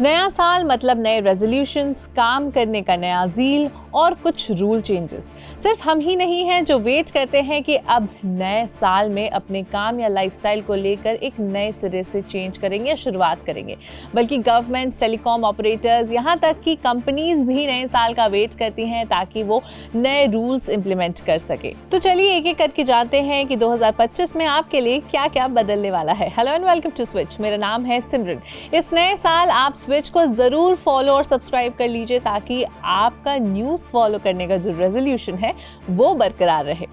नया साल मतलब नए रेजोल्यूशंस, काम करने का नया ज़ील और कुछ रूल चेंजेस। सिर्फ हम ही नहीं हैं जो वेट करते हैं कि अब नए साल में अपने काम या लाइफस्टाइल को लेकर एक नए सिरे से चेंज करेंगे या शुरुआत करेंगे, बल्कि गवर्नमेंट्स, टेलीकॉम ऑपरेटर्स, यहाँ तक कि कंपनीज भी नए साल का वेट करती हैं ताकि वो नए रूल्स इंप्लीमेंट कर सके। तो चलिए एक एक करके जानते हैं कि 2025 में आपके लिए क्या क्या बदलने वाला है। Hello and welcome to switch. मेरा नाम है सिमरन। इस नए साल आप स्विच को जरूर फॉलो और सब्सक्राइब कर लीजिए ताकि आपका न्यूज़ फॉलो करने का जो रेजोल्यूशन है वो बरकरार रहे।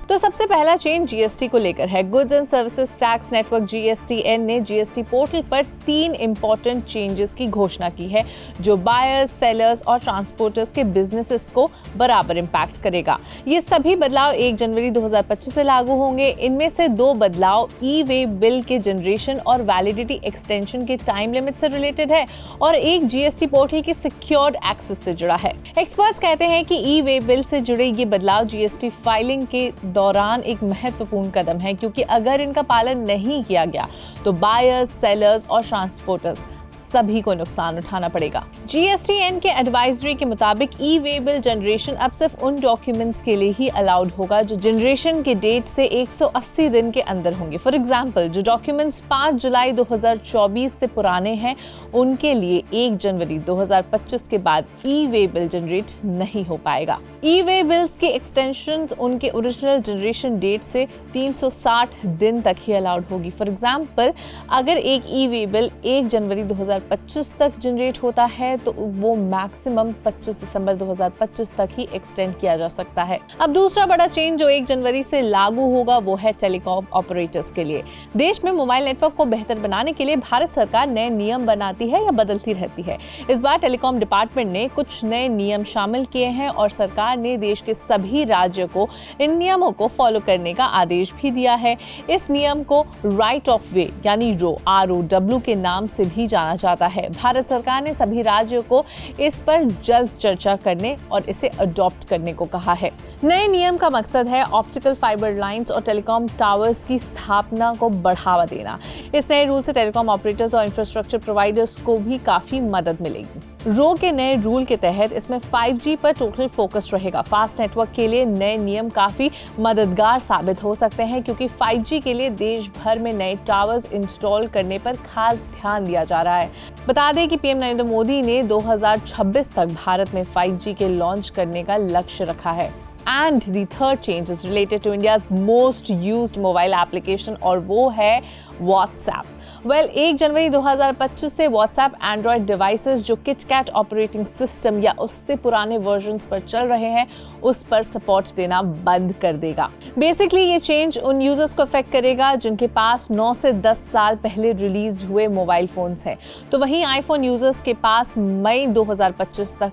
तो सबसे पहला चेंज जीएसटी को लेकर है। Goods and services tax network GSTN ने जीएसटी पोर्टल पर 3 इंपॉर्टेंट चेंजेस की घोषणा की है जो बायर्स, सेलर्स और ट्रांसपोर्टर्स के बिजनेसेस को बराबर इंपैक्ट करेगा। ये सभी बदलाव 1 जनवरी 2025 से लागू होंगे। इनमें से 2 बदलाव ई-वे बिल के जनरेशन और वैलिडिटी एक्सटेंशन के टाइम लिमिट से रिलेटेड है और एक जीएसटी पोर्टल की सिक्योर्ड एक्सेस से जुड़ा है। एक्सपर्ट्स कहते हैं कि ई-वे बिल से जुड़े ये बदलाव जीएसटी फाइलिंग के दौरान एक महत्वपूर्ण कदम है, क्योंकि अगर इनका पालन नहीं किया गया तो बायर्स, सेलर्स और ट्रांसपोर्टर्स सभी को नुकसान उठाना पड़ेगा। जीएसटीएन के एडवाइजरी के मुताबिक ई-वे बिल जनरेशन अब सिर्फ उन डॉक्यूमेंट्स के लिए ही अलाउड होगा जो जनरेशन के डेट से 180 दिन के अंदर होंगे। फॉर एग्जांपल, जो डॉक्यूमेंट्स 5 जुलाई 2024 से पुराने हैं उनके लिए 1 जनवरी 2025 के बाद ई-वे बिल जनरेट नहीं हो पाएगा। ई-वे बिल्स के एक्सटेंशन उनके ओरिजिनल जनरेशन डेट से 360 दिन तक ही अलाउड होगी। फॉर एग्जाम्पल, अगर एक ई-वे बिल 1 जनवरी 2025 तक जनरेट होता है तो वो मैक्सिमम 25 दिसंबर 2025 तक ही एक्सटेंड किया जा सकता है। अब दूसरा बड़ा चेंज जो 1 जनवरी से लागू होगा वो है टेलीकॉम ऑपरेटर्स के लिए। देश में मोबाइल नेटवर्क को बेहतर बनाने के लिए भारत सरकार नए नियम बनाती है या बदलती रहती है। इस बार टेलीकॉम डिपार्टमेंट ने कुछ नए नियम शामिल किए हैं और सरकार ने देश के सभी राज्यों को इन नियमों को फॉलो करने का आदेश भी दिया है। इस नियम को राइट ऑफ वे यानी ROW के नाम से भी जाना जाता है। भारत सरकार ने सभी राज्यों को इस पर जल्द चर्चा करने और इसे अडॉप्ट करने को कहा है। नए नियम का मकसद है ऑप्टिकल फाइबर लाइंस और टेलीकॉम टावर्स की स्थापना को बढ़ावा देना। इस नए रूल से टेलीकॉम ऑपरेटर्स और इंफ्रास्ट्रक्चर प्रोवाइडर्स को भी काफी मदद मिलेगी। रो के नए रूल के तहत इसमें 5G पर टोटल फोकस रहेगा। फास्ट नेटवर्क के लिए नए नियम काफी मददगार साबित हो सकते हैं, क्योंकि 5G के लिए देश भर में नए टावर्स इंस्टॉल करने पर खास ध्यान दिया जा रहा है। बता दें कि पीएम नरेंद्र मोदी ने 2026 तक भारत में 5G के लॉन्च करने का लक्ष्य रखा है। And the third change is related to India's most used mobile application और वो है WhatsApp। 1 जनवरी 2025 से WhatsApp एंड्रॉयड डिवाइसेस जो KitKat ऑपरेटिंग सिस्टम या उससे पुराने वर्जन्स पर चल रहे हैं उस पर सपोर्ट देना बंद कर देगा। बेसिकली ये चेंज उन यूजर्स को अफेक्ट करेगा जिनके पास 9 से 10 साल पहले रिलीज हुए मोबाइल फोन्स हैं। तो वहीं आईफोन यूजर्स के पास मई 2025 तक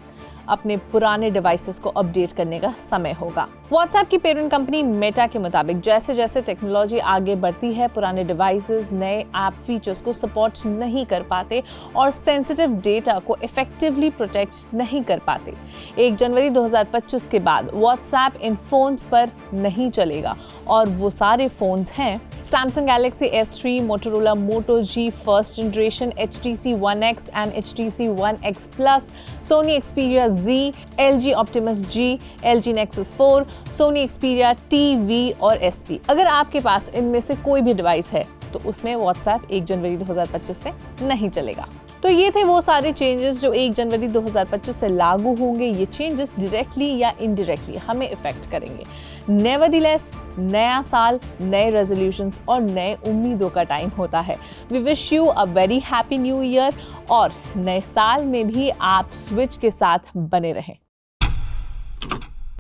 अपने पुराने डिवाइसेस को अपडेट करने का समय होगा। WhatsApp की पेरेंट कंपनी मेटा के मुताबिक जैसे जैसे टेक्नोलॉजी आगे बढ़ती है पुराने डिवाइसेस नए ऐप फीचर्स को सपोर्ट नहीं कर पाते और सेंसिटिव डेटा को इफेक्टिवली प्रोटेक्ट नहीं कर पाते। 1 जनवरी 2025 के बाद WhatsApp इन फोन्स पर नहीं चलेगा और वो सारे फोन्स हैं Samsung Galaxy S3, Motorola Moto G first generation, HTC One X and HTC One X Plus, Sony Xperia Z, LG Optimus G, LG Nexus 4, Sony Xperia T, V और SP। अगर आपके पास इनमें से कोई भी डिवाइस है तो उसमें WhatsApp 1 जनवरी 2025 से नहीं चलेगा। तो ये थे वो सारे चेंजेस जो 1 जनवरी 2025 से लागू होंगे। ये चेंजेस डायरेक्टली या इनडायरेक्टली हमें इफेक्ट करेंगे। नेवरदीलेस, नया साल, नए रेजोल्यूशंस और नए उम्मीदों का टाइम होता है। We wish you a very happy new year और नए साल में भी आप स्विच के साथ बने रहें।